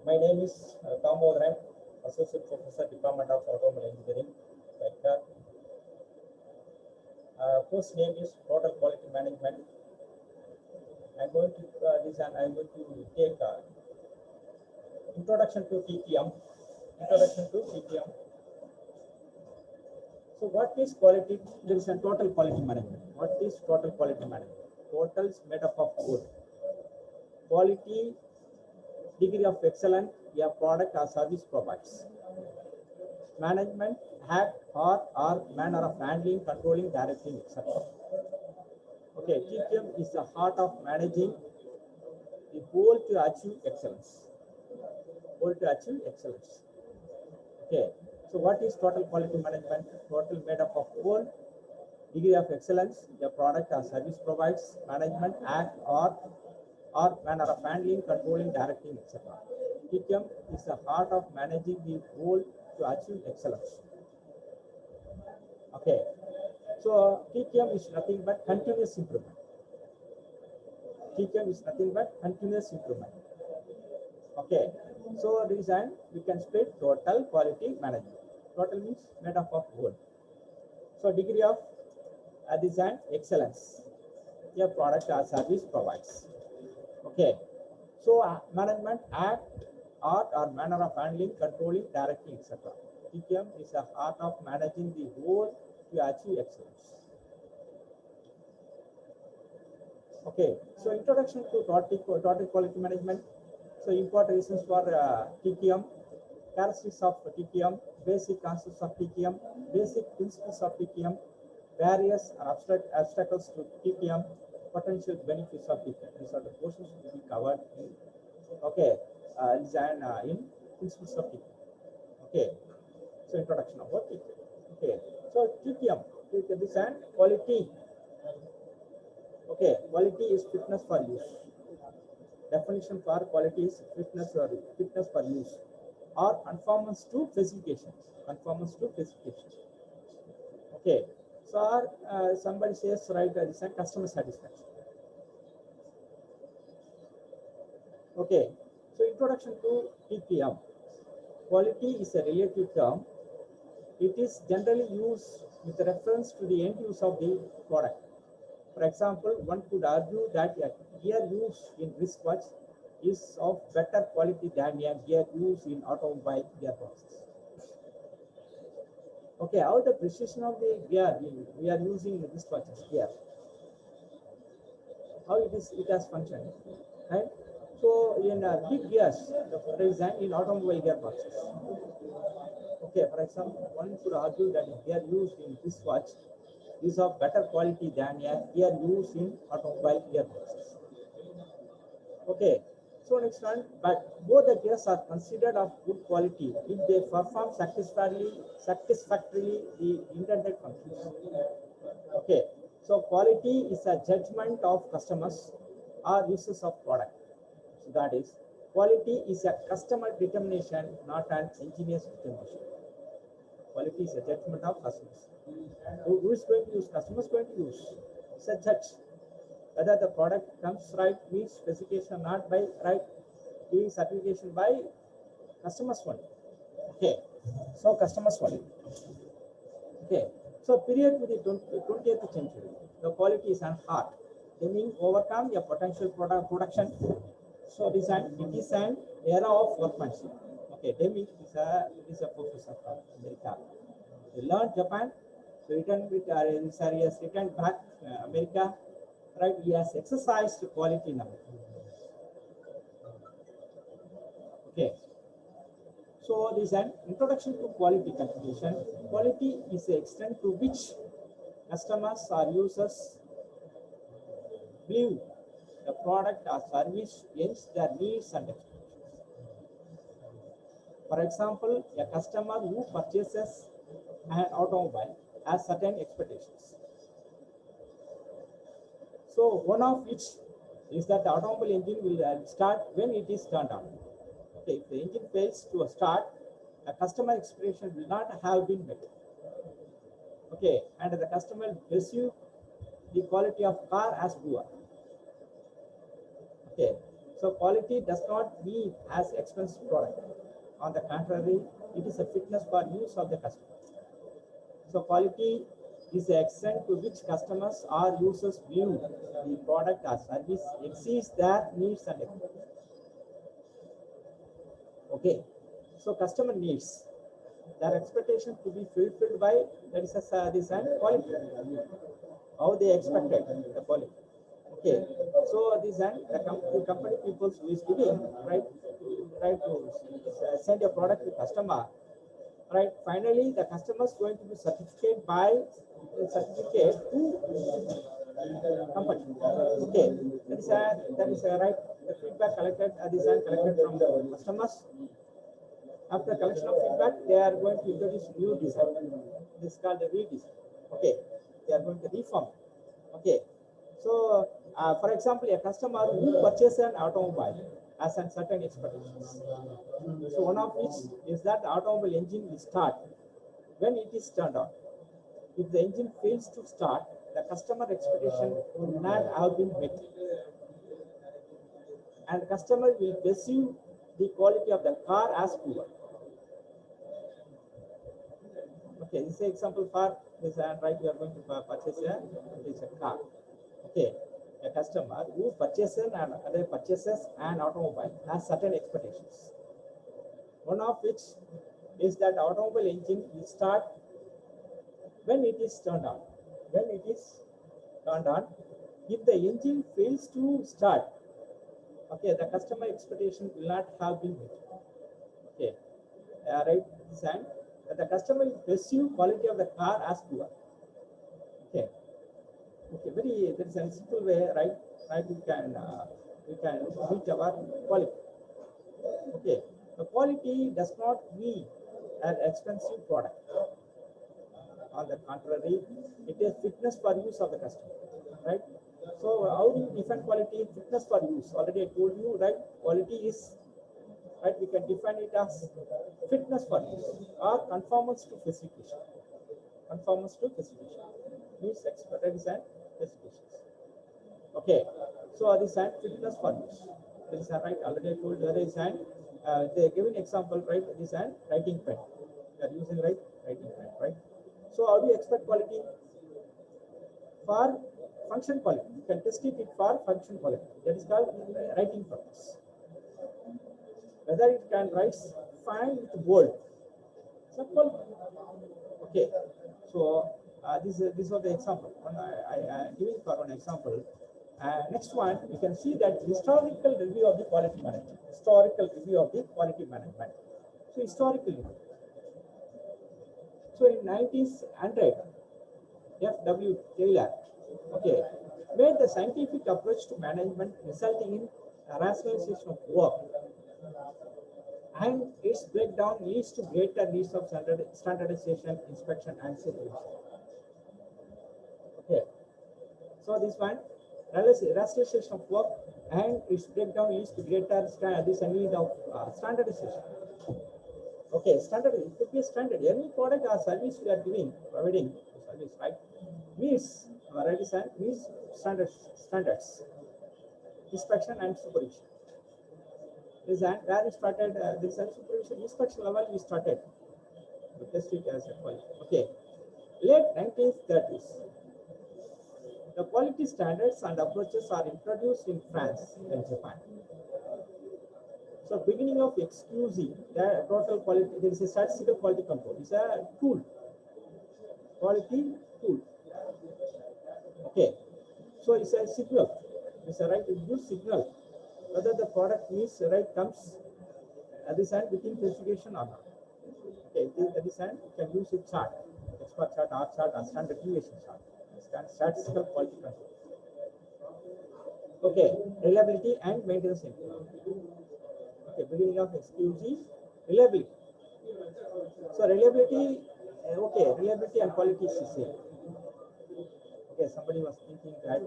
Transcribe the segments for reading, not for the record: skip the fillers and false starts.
My name is Tom Bodran, Associate Professor, Department of Automobile Engineering. Vector. Course name is Total Quality Management. I'm going to take introduction to TPM. Introduction to TPM. So, what is quality? There is a total quality management. What is total quality management? Total is made up of good. Quality, degree of excellence, a product or service provides. Management, act or manner of handling, controlling, directing, etc. Okay, TQM is the heart of managing the whole to achieve excellence. Whole to achieve excellence. Okay, so what is total quality management? Total made up of whole, degree of excellence, the product or service provides, management, act or manner of handling, controlling, directing, etc. TQM is the heart of managing the whole to achieve excellence. Okay, so TQM is nothing but continuous improvement. TQM is nothing but continuous improvement. Okay, so reason we can split total quality management. Total means made up of whole. So degree of design excellence, your product or service provides. Okay, so management, act, art or manner of handling, controlling, directing, etc. TQM is the art of managing the whole to achieve excellence. Okay, so introduction to total quality management. So important reasons for TQM, characteristics of TQM, basic concepts of TQM, basic principles of TQM, barriers or obstacles to TQM, potential benefits of TQM. These are the portions to be covered in design in principles of TQM. Okay, so introduction about TQM. Okay, so TQM design quality. Okay, quality is fitness for use. Definition for quality is fitness for use or conformance to specification. Conformance to specification. Okay, so somebody says right, this is customer satisfaction. Okay, so introduction to TPM. Quality is a relative term. It is generally used with reference to the end use of the product. For example, one could argue that a gear used in wristwatch is of better quality than a gear used in automobile gearboxes. Okay, how the precision of the gear we are using in wristwatches gear, how it has functioned, right? So in big gears, for example, in automobile gearboxes. Okay, for example, one could argue that a gear used in wristwatch is of better quality than a gear used in automobile gearboxes. Okay, so next one, but both the gears are considered of good quality if they perform satisfactorily the intended functions. Okay, so quality is a judgment of customers or users of product. So that is, quality is a customer determination, not an engineer's determination. Quality is a judgment of customers. Who is going to use? Customers going to use. It's a judge. Whether the product comes right, meets specification, not by right, giving certification by customers only. Okay, so customers only. Okay, so period to the 20th century, the quality is an art. Aiming overcome a potential production. So it is an era of workmanship. Okay, Deming is a professor from America. He learned Japan, so returned with he has returned back America. Right, he has exercised quality now. Okay, so this is an introduction to quality calculation. Quality is the extent to which customers or users believe the product or service meets their needs and expectations. For example, a customer who purchases an automobile has certain expectations. So one of which is that the automobile engine will start when it is turned on. Okay, if the engine fails to start, the customer expectation will not have been met. Okay, and the customer will perceive the quality of car as poor. Okay, So quality does not mean as expensive product. On the contrary, it is a fitness for use of the customer. So quality is the extent to which customers or users view the product or service exceeds their needs and expectations. Okay, so customer needs their expectation to be fulfilled by, that is a this and quality. How they expected the quality. Okay, so this and the company people who is giving right to send a product to customer, right? Finally, the customer is going to be certificate by certificate to company. Okay, that is a right. The feedback collected, this and collected from the customers. After collection of feedback, they are going to introduce new design. This is called the redesign. Okay, they are going to reform. Okay, so for example, a customer who purchases an automobile has a certain expectations. So one of which is that the automobile engine will start when it is turned on. If the engine fails to start, the customer expectation will not have been met, and the customer will perceive the quality of the car as poor. Okay, this is an example for this, right? We are going to purchase a car. Okay, a customer who purchases an automobile has certain expectations. One of which is that automobile engine will start when it is turned on. When it is turned on, if the engine fails to start, okay, the customer expectation will not have been met. Okay, right? And the customer will perceive quality of the car as poor. Okay, okay, very there is a simple way, right? Right, we can meet our quality. Okay, the quality does not mean an expensive product. On the contrary, it is fitness for use of the customer, right? So how do you define quality? Fitness for use. Already I told you, right? Quality is, right? We can define it as fitness for use or conformance to specification. Conformance to specification means expertise and specifications. Okay, so this and fitness for use. This is right. Already I told you there is an they give an example, right? This and writing pen. They are using writing pen, right? So how do you expect quality? For function quality, you can test it for function quality. That is called writing purpose. Whether it can write fine with bold. Simple. Okay. So this was the example. I giving for one example. Next one, you can see that historical review of the quality management. Historical review of the quality management. So historically, so in 1900, F.W. Taylor, okay, made the scientific approach to management resulting in rationalization of work, and its breakdown leads to greater needs of standardization, inspection, and supervision. Okay, so this one, rationalization of work and its breakdown leads to greater need of standardization. Okay, standard, it could be a standard. Any product or service we are providing service, right? Means means standards, inspection and supervision. This and where we started this and supervision inspection level we started to test it as a quality. Okay, late 1930s, the quality standards and approaches are introduced in France and Japan. So beginning of XQC, the total quality, there is a statistical quality control. It's a tool, quality tool. Okay, so it's a signal. It's a right, it gives signal whether the product meets comes this and within specification or not. Okay, this and you can use a chart, expert chart, R chart, or standard deviation chart. It's statistical quality control. Okay, reliability and maintenance. Okay, beginning of XQC, reliability. So reliability, okay, reliability and quality is the same. Okay, somebody was thinking that,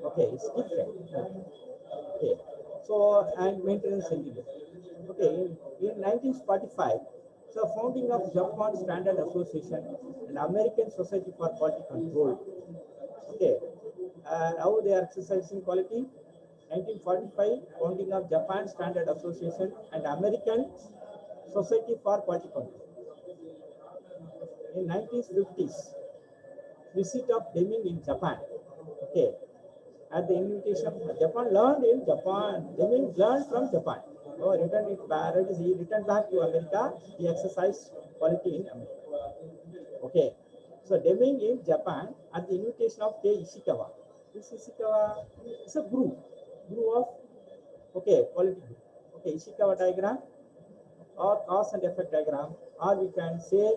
okay, it's different. Okay, so and maintenance engineer. Okay, in 1945, so founding of Japan Standard Association and American Society for Quality Control. Okay, how they are exercising quality? 1945, founding of Japan Standard Association and American Society for Quality Control. In 1950s, visit of Deming in Japan. Okay, at the invitation of Japan, learned in Japan. Deming learned from Japan. So he returned back to America. He exercised quality in America. Okay, so Deming in Japan at the invitation of Kei Ishikawa. This Ishikawa is a group of quality group. Okay, Ishikawa diagram or cause and effect diagram, or we can say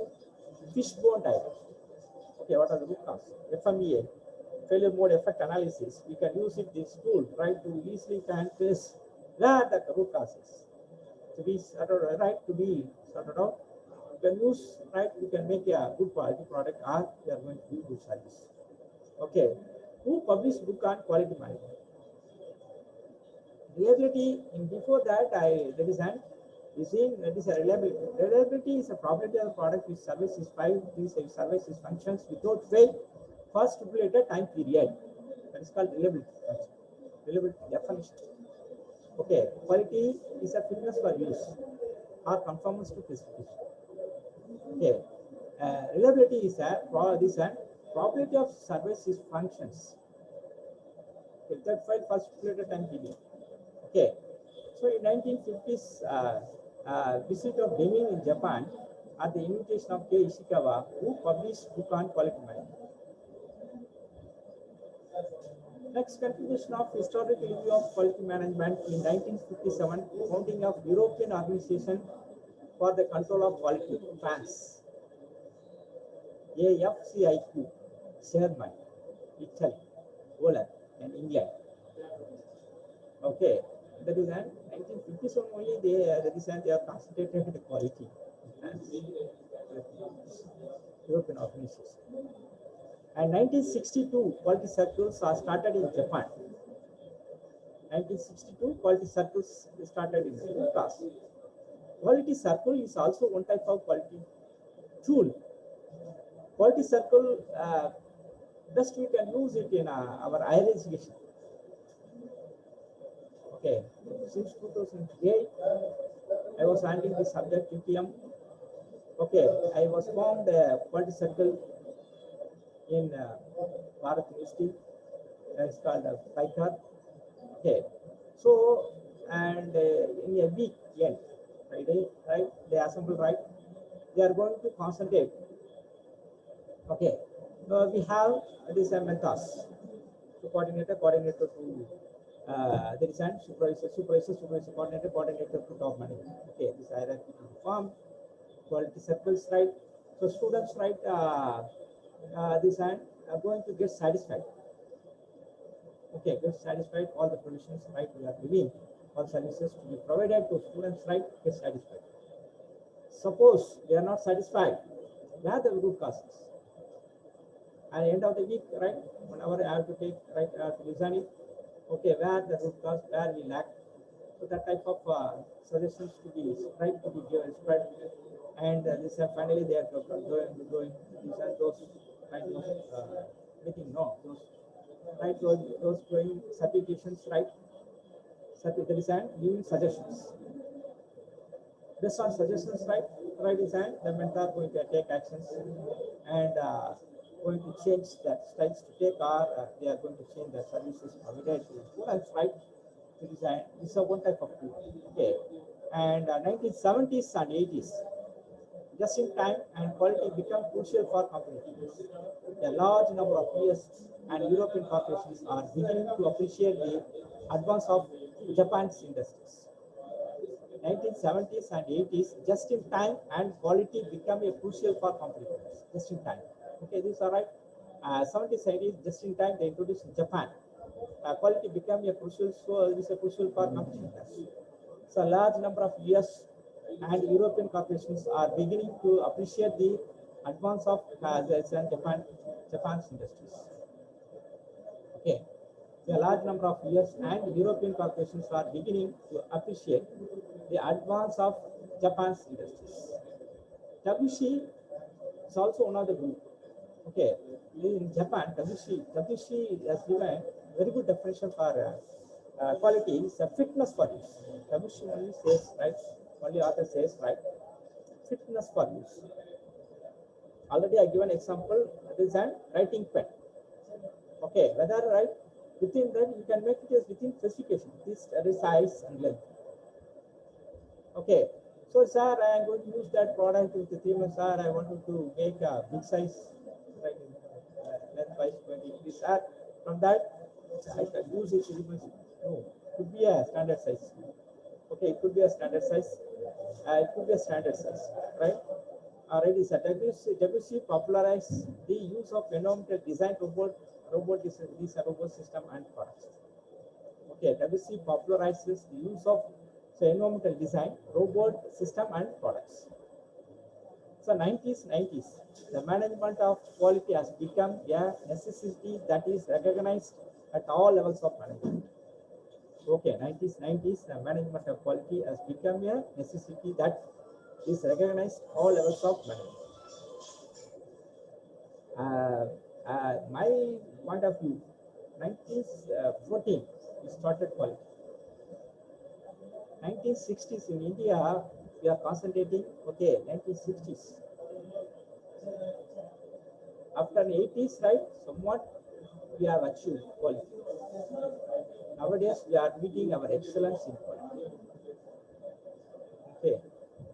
fishbone diagram. Okay, what are the root cause? FMEA, failure mode effect analysis. We can use this tool, right, to easily can trace where the root cause is. To be sorted, right, to be sorted out. We can use, right, we can make a good quality product, or we are going to do good service. Okay, who published book on quality management? Reliability, in before that, that is a reliability. Reliability is a property of the product which services services functions without fail for stipulated time period. That is called reliability. Reliability definition. Okay, quality is a fitness for use or conformance to specification. Okay, reliability is a property of services functions. Okay, that file for stipulated time period. Okay, so in 1950s, visit of Deming in Japan at the invitation of Kei Ishikawa, who published book on quality management. Next, contribution of historical review of quality management in 1957, founding of European Organization for the Control of Quality, France, AFCIQ, Germany, Italy, Poland, and England. Okay, that is an 1957 only they are concentrated on the quality. European organization. And 1962 quality circles are started in Japan. 1962 quality circles started in Japan. Quality circle is also one type of quality tool. Quality circle, just we can use it in our higher education. Okay, since 2008, I was handling the subject UTM. Okay, I was formed a quality circle in Bharat University. It's called PICAR. Okay, so and in a week end, Friday, right? They assemble, right? They are going to concentrate. Okay, so we have these mentors, to coordinator to there is an supervisor, coordinator to top management. Okay, this hierarchy to form quality circles, right? So students, right, this and are going to get satisfied. Okay, get satisfied, all the provisions, right, we are giving, all services to be provided to students, right, get satisfied. Suppose they are not satisfied, where the root causes? At the end of the week, right, 1 hour I have to take, right, I have to listen it. Okay, where the root cause, where we lack. So that type of suggestions to be, right, to be given, spread. And this finally they are going those kind of meeting, no, those, right, those going certifications, right, certificates and giving suggestions. Based on suggestions, right, is and the mentor going to take actions and going to change that styles to take, or they are going to change the services provided to students, right, to design. This is one type of tool. Okay, and 1970s and 80s, just in time and quality become crucial for companies. A large number of US and European corporations are beginning to appreciate the advance of Japan's industries. 1970s and 80s, just in time and quality become a crucial for companies. Just in time. Okay, these are right. 70s, 80s, just in time they introduced Japan. Quality became a crucial, so it is a crucial for companies. So a large number of US and European corporations are beginning to appreciate the advance of Japan's industries. Okay, a large number of US and European corporations are beginning to appreciate the advance of Japan's industries. WC is also one of the group. Okay, in Japan, WC has given very good definition for quality is a fitness for use. WC only says, right, only author says, right, fitness for use. Already I given example, that is an writing pen. Okay, whether right within that you can make it as within specification, this size and length. Okay, so sir, I am going to use that product with the theme. Sir, I wanted to make a big size, right? Length wise 20. Sir, from that I can use it. No, could be a standard size. Okay, it could be a standard size. It could be a standard size, right? Already, sir, WC popularized the use of phenomenal design robot system and products. Okay, WC popularizes the use of environmental design, robot system and products. So 90s, the management of quality has become a necessity that is recognized at all levels of management. Okay, 90s, the management of quality has become a necessity that is recognized all levels of management. My point of view, 1914 we started quality. 1960s in India, we are concentrating, okay, 1960s. After 80s, right, somewhat we have achieved quality. Nowadays, we are meeting our excellence in quality. Okay,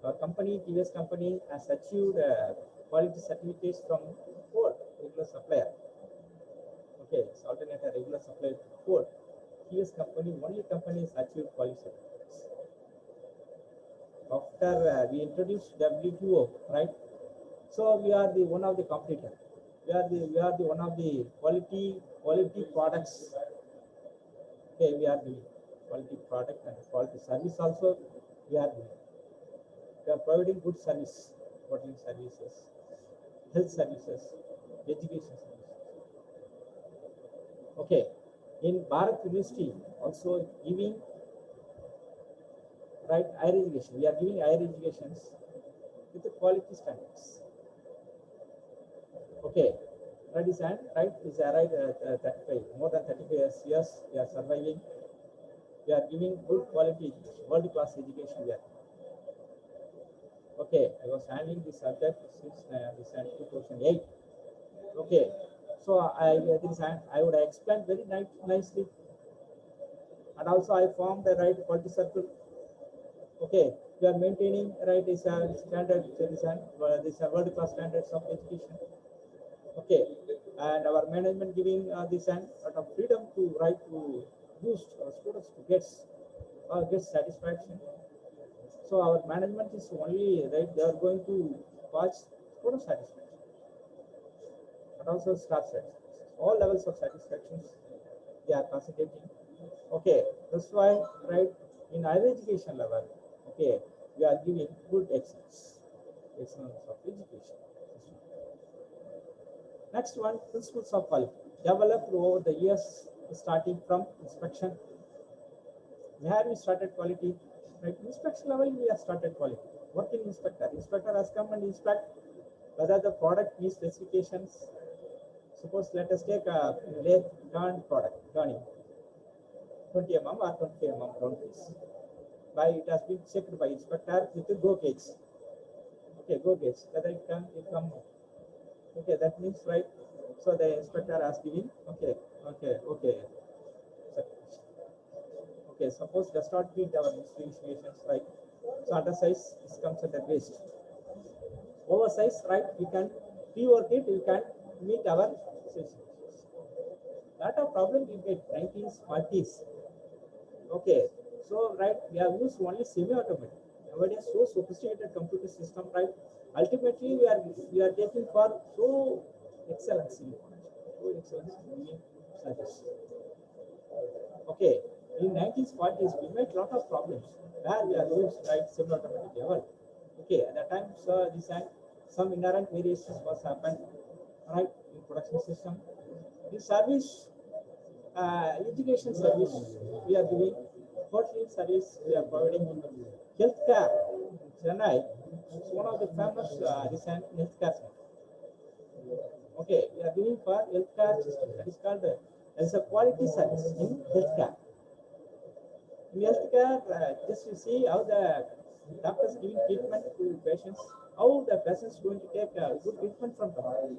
our company, TVS company, has achieved quality certificates from Ford, regular supplier. Okay, it's alternate a regular supplier to Ford. TVS company, only company has achieved quality certificates. After we introduced WTO, right? So we are the one of the competitor. We are the one of the quality products. Okay, we are the quality product and quality service also. We are providing good service, hotel services, health services, education services. Okay, in Bharat University also giving right higher education. We are giving higher educations with the quality standards. Okay, that is and right is right 35 more than 35 years we are surviving. We are giving good quality world class education here. Okay, I was handling this subject since 2008. Okay, so I would explain very nicely, and also I formed the right quality circle. Okay, we are maintaining right is a standard this world class standards of education. Okay, and our management giving this and lot of freedom to right to boost our students to get satisfaction. So our management is only right, they are going to watch student satisfaction, but also staff satisfaction. All levels of satisfactions they are concentrating. Okay, that's why right in higher education level, okay, we are giving good excellence of education. Next one, principles of quality developed over the years, starting from inspection. Where we started quality, right? Inspection level, we have started quality. Working inspector. Inspector has come and inspect whether the product meets specifications. Suppose let us take a lathe gun product, gunning, 20 mm or 20 mm round piece. It has been checked by inspector with the go gauge. Okay, go gauge. Whether it come. Okay, that means right. So the inspector has given. Okay. Okay, suppose does not meet our specifications, right? So undersize comes under waste. Oversize, right? We can rework it. We can meet our specifications. Not a problem we get 19s, 40s. Okay, so right, we have used only semi-automatic. Nowadays, so sophisticated computer system, right? Ultimately, we are taking for so excellence in service. Okay, in 1940s, we made lot of problems where we are used right semi-automatic level. Okay, at that time, so some inherent variations was happened, right, in production system. The service, education service we are doing, hotel service we are providing, healthcare. Chennai is one of the famous recent healthcare center. Okay, we are doing for healthcare system that is called as a quality service in healthcare. In healthcare, just you see how the doctors giving treatment to patients, how the patients going to take good treatment from them.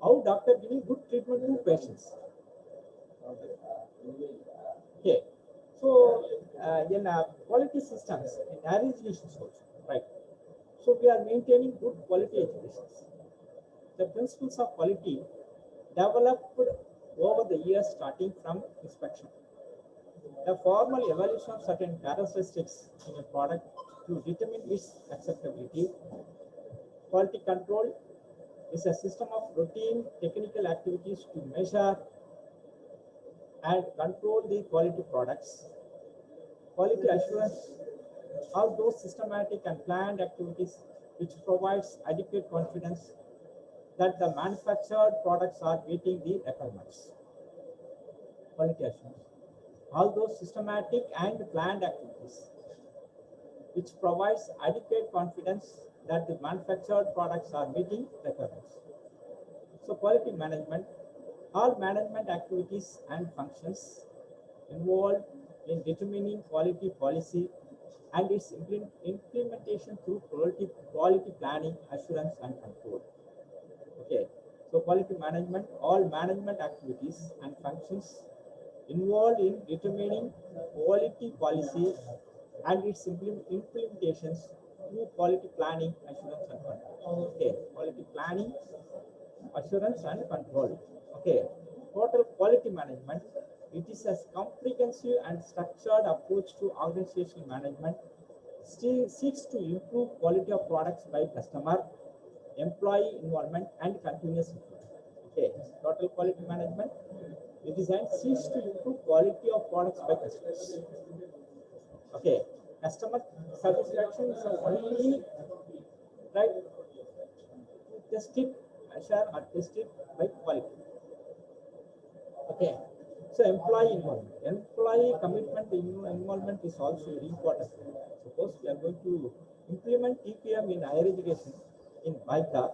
How doctor giving good treatment to patients. Okay, so in quality systems, in higher educations also, right? So we are maintaining good quality education. The principles of quality developed over the years starting from inspection. The formal evaluation of certain characteristics in a product to determine its acceptability. Quality control is a system of routine technical activities to measure and control the quality products. Quality assurance are those systematic and planned activities which provides adequate confidence that the manufactured products are meeting the requirements. Quality assurance. All those systematic and planned activities which provides adequate confidence that the manufactured products are meeting requirements. So quality management, all management activities and functions involved in determining quality policy and its implementation through quality planning, assurance and control. Okay, so quality management, all management activities and functions involved in determining quality policy and its implementations through quality planning, assurance and control. Okay, quality planning, assurance and control. Okay, total quality management. It is a comprehensive and structured approach to organizational management. Seeks to improve quality of products by customer, employee involvement, and continuous improvement. Okay, total quality management. It is and seeks to improve quality of products by customers. Okay, customer satisfaction is only right to test it, measure or test it by quality. Okay, so employee involvement, employee commitment involvement is also very important. Suppose we are going to implement TPM in higher education in BICA.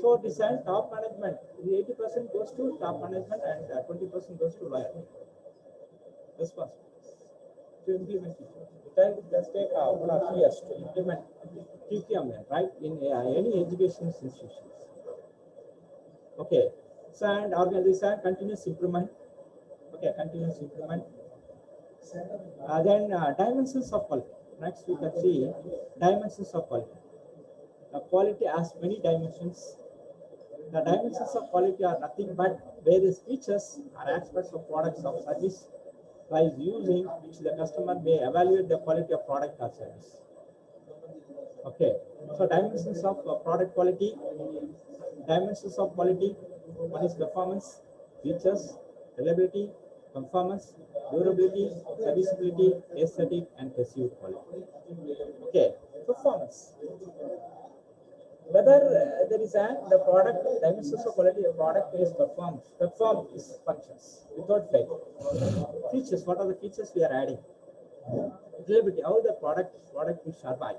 So this and top management, 80% goes to top management and 20% goes to lawyer. Responsible to implement it. It does take 1.5 years to implement TPM, right, in any education institutions. Okay, so and organization continuous improvement. Okay, continuous improvement. Then dimensions of quality. Next we can see dimensions of quality. The quality has many dimensions. The dimensions of quality are nothing but various features or aspects of products or service by using which the customer may evaluate the quality of product or service. Okay, so dimensions of product quality. Dimensions of quality. One is performance, features, reliability, conformance, durability, serviceability, aesthetic, and perceived quality. Okay, performance. Whether there is the product dimensions of quality of product is perform is functions without fail. Features, what are the features we are adding? Reliability, how the product will survive.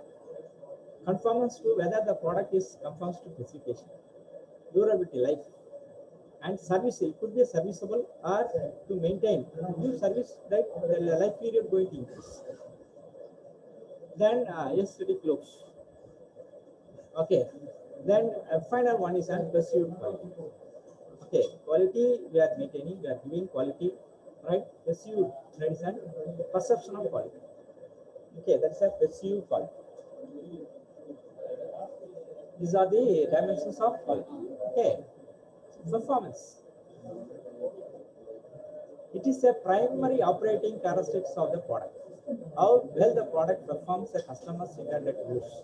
Conformance to whether the product is conforms to specification. Durability, life, and service. It could be serviceable or to maintain. New service, right? The life period going to increase. Then aesthetic looks. Okay, then final one is perceived quality. Okay, quality we are maintaining, we are giving quality, right? Perceived, that is an perception of quality. Okay, that's a perceived quality. These are the dimensions of quality. Okay, performance. It is a primary operating characteristics of the product. How well the product performs the customer's intended use.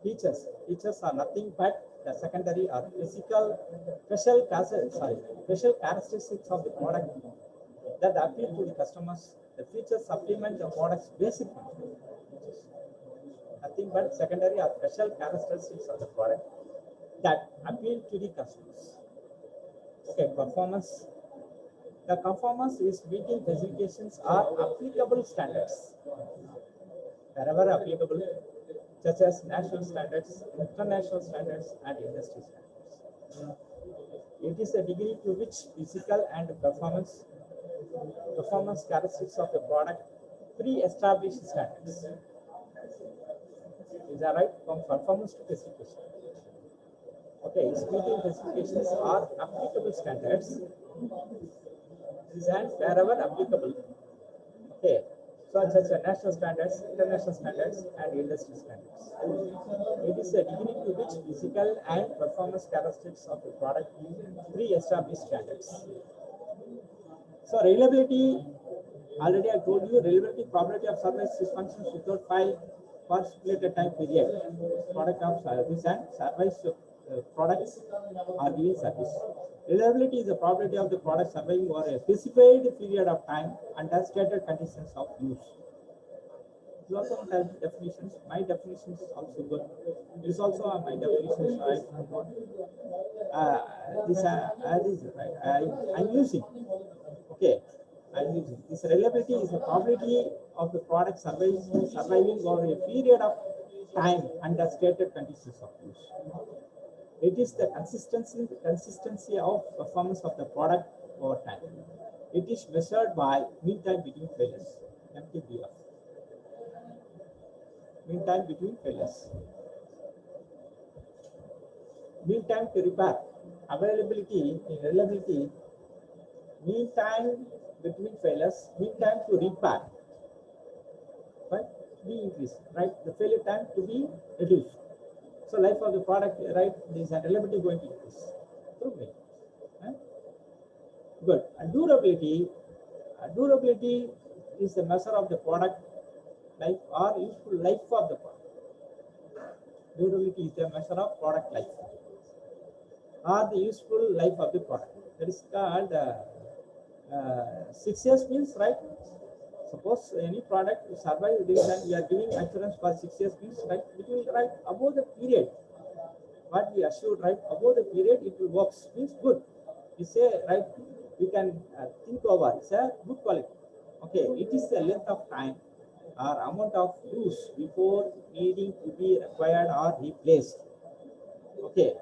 Features are nothing but the secondary or special characteristics of the product that appeal to the customers. The features supplement the product's basic function. Nothing but secondary or special characteristics of the product that appeal to the customers. Okay, performance. The conformance is meeting specifications or applicable standards wherever applicable, such as national standards, international standards, and industry standards. It is a degree to which physical and performance performance characteristics of the product, pre-established standards. Is that right? From performance to specification. Okay, meeting specifications are applicable standards. These and wherever applicable. Okay, such as national standards, international standards, and industry standards. It is a degree to which physical and performance characteristics of the product pre-established standards. So reliability, already I told you, reliability, probability of service functions without 5 for stipulated time period. Product of service and service products are given service. Reliability is the probability of the product surviving over a specified period of time under stated conditions of use. You also have definitions. My definition is also good. This also are my definitions. This right. I'm using. Okay, I'm using this. Reliability is the probability of the product surviving over a period of time under stated conditions of use. It is the consistency of performance of the product over time. It is measured by mean time between failures, MTBF. Mean time between failures. Mean time to repair. Availability in reliability. Mean time between failures. Mean time to repair. Right? Be increased. Right? The failure time to be reduced. So life of the product, right, this reliability going to increase. Through me. Right? Good. And durability is the measure of the product life or useful life of the product. Durability is the measure of product life or the useful life of the product. That is called 6 years means, right? Suppose any product survive this and we are giving assurance for 6 years means, right? It will, right, above the period. What we assured, right, above the period it will work means good. We say, right, we can think over. It's a good quality. Okay, it is the length of time or amount of use before needing to be acquired or replaced. Okay,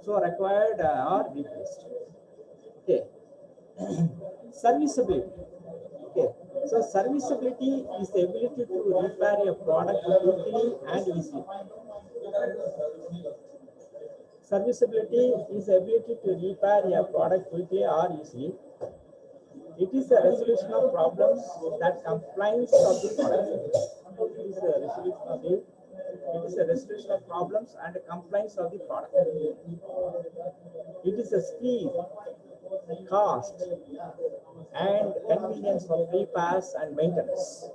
so required or replaced. Okay, serviceability. Okay, so serviceability is the ability to repair a product quickly and easily. Serviceability is the ability to repair a product quickly or easily. It is a resolution of problems that compliance of the product. It is a resolution of problems and compliance of the product. It is a speed, cost, and convenience of repairs and maintenance.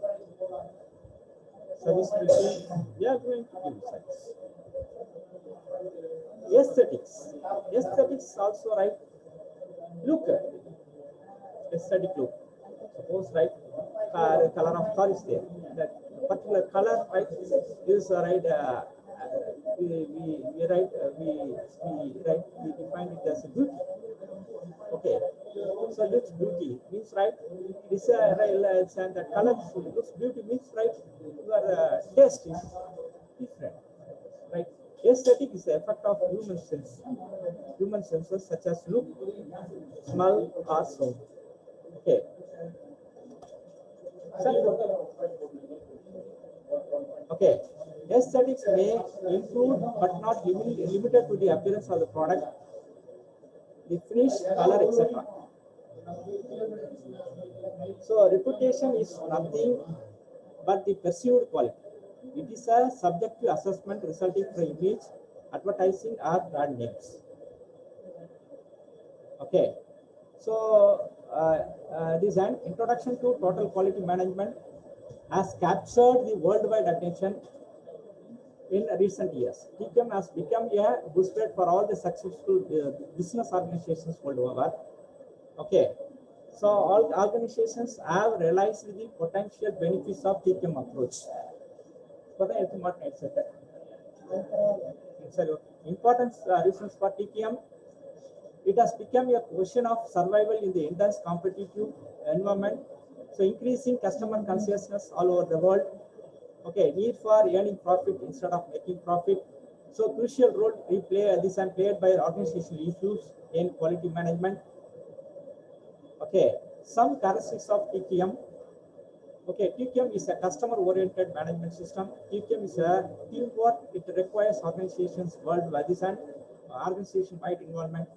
Serviceability, we are going to give service. Aesthetics also, right? Look, aesthetic look. Suppose, right, color of car is there. That particular color, right, is right. We define it as a beauty. Okay, so looks beauty means, right, this and the color looks beauty means, right, your taste is different, right? Aesthetic is the effect of human senses such as look, smell, or sound. Okay. Okay. Aesthetics may include but not limited to the appearance of the product, the finish, color, etc. So reputation is nothing but the perceived quality. It is a subjective assessment resulting from image, advertising, or brand names. Okay. So this is an introduction to total quality management has captured the worldwide attention in recent years. TQM has become a booster for all the successful business organizations worldwide. Okay, so all organizations have realized the potential benefits of TQM approach. Importance reasons for TQM. It has become a question of survival in the intense competitive environment. So increasing customer consciousness all over the world. Okay, need for earning profit instead of making profit. So crucial role this and played by organizational issues in quality management. Okay, Some characteristics of TQM. Okay, TQM is a customer-oriented management system. TQM is a teamwork. It requires organizations worldwide and organization-wide involvement.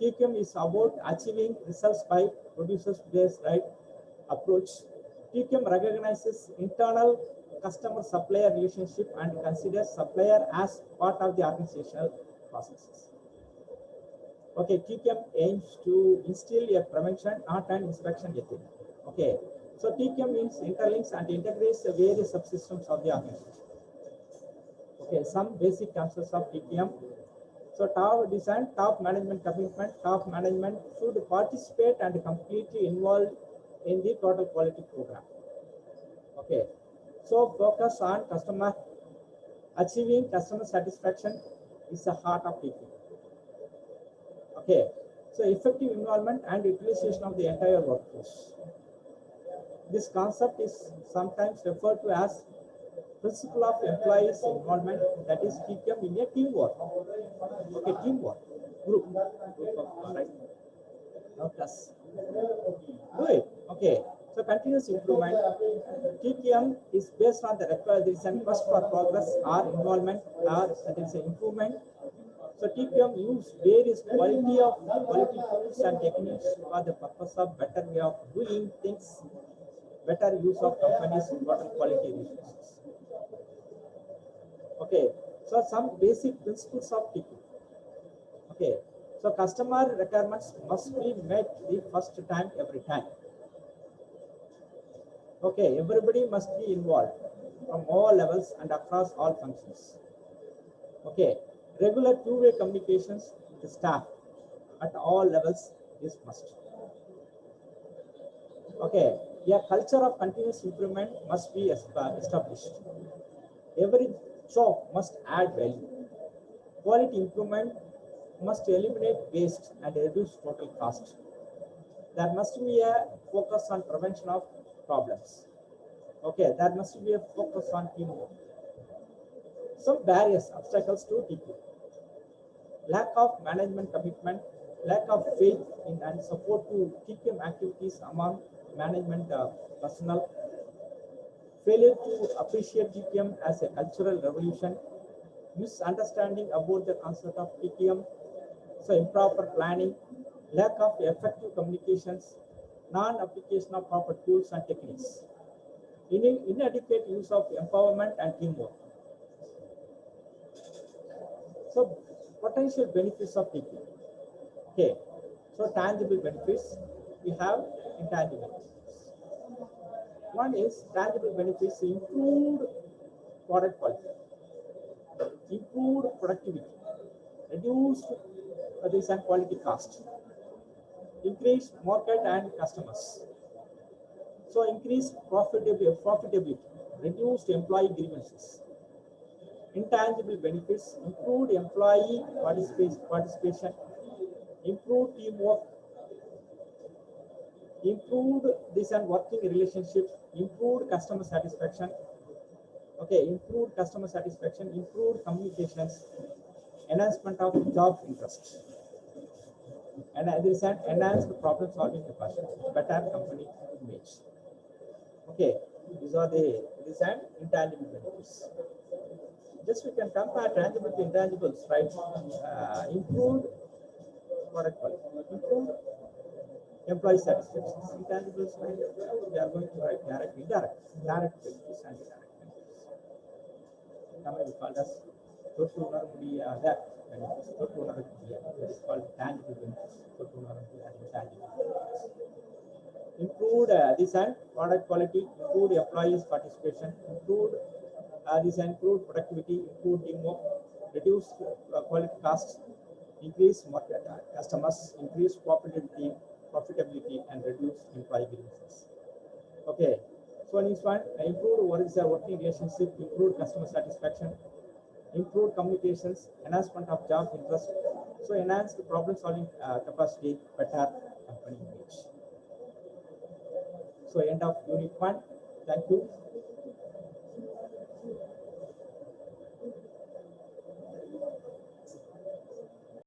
TQM is about achieving results by producers-based right approach. TQM recognizes internal customer-supplier relationship and considers supplier as part of the organizational processes. Okay, TQM aims to instill a prevention, not an inspection ethic. Okay, so TQM means interlinks and integrates the various subsystems of the organization. Okay, some basic concepts of TQM. So top design, top management commitment, top management should participate and completely involved in the total quality program. Okay, so focus on customer, achieving customer satisfaction is the heart of TQM. Okay, so effective involvement and utilization of the entire workforce. This concept is sometimes referred to as principle of employees involvement, that is TQM in a teamwork. Okay, teamwork, group of, right? Now plus. Do it. Okay. So continuous improvement. TQM is based on the required quest for progress or involvement or there is an improvement. So TQM use various quality tools and techniques for the purpose of better way of doing things, better use of companies' water quality resources. Okay, so some basic principles of TQM. Okay, so customer requirements must be met the first time every time. Okay, everybody must be involved from all levels and across all functions. Okay, regular two-way communications with the staff at all levels is must. Okay, a culture of continuous improvement must be established. Every job must add value. Quality improvement must eliminate waste and reduce total cost. There must be a focus on prevention of problems. Okay, there must be a focus on teamwork. Some barriers, obstacles to TQM. Lack of management commitment, lack of faith in and support to TQM activities among management personnel, failure to appreciate TQM as a cultural revolution, misunderstanding about the concept of TQM, so improper planning, lack of effective communications, non-application of proper tools and techniques, inadequate use of empowerment and teamwork. So potential benefits of TQM. Okay, so tangible benefits, we have intangible benefits. One is tangible benefits: improved product quality, improved productivity, reduced and quality cost, increased market and customers. So increased profitability, reduced employee grievances. Intangible benefits: improved employee participation, improved teamwork, improved working relationships, improved customer satisfaction. Okay, improved customer satisfaction, improved communications, enhancement of job interest, and there is an enhanced problem solving capacity, better company image. Okay, these are the intangible benefits. Just we can compare tangible to intangibles, right? Improved product quality, improved employee satisfaction. Intangibles, right? We are going to write direct benefits and indirect benefits. We call as that benefits. This is called tangible benefits. Improved product quality, improved employees participation, improved improved productivity, improved teamwork, reduced quality costs, increased market customers, increased profitability, and reduced employee grievances. Okay, so next one, improved working relationship, improved customer satisfaction, improved communications, enhancement of job interest, so enhanced problem solving capacity, better company image. So end of unit 1. Thank you.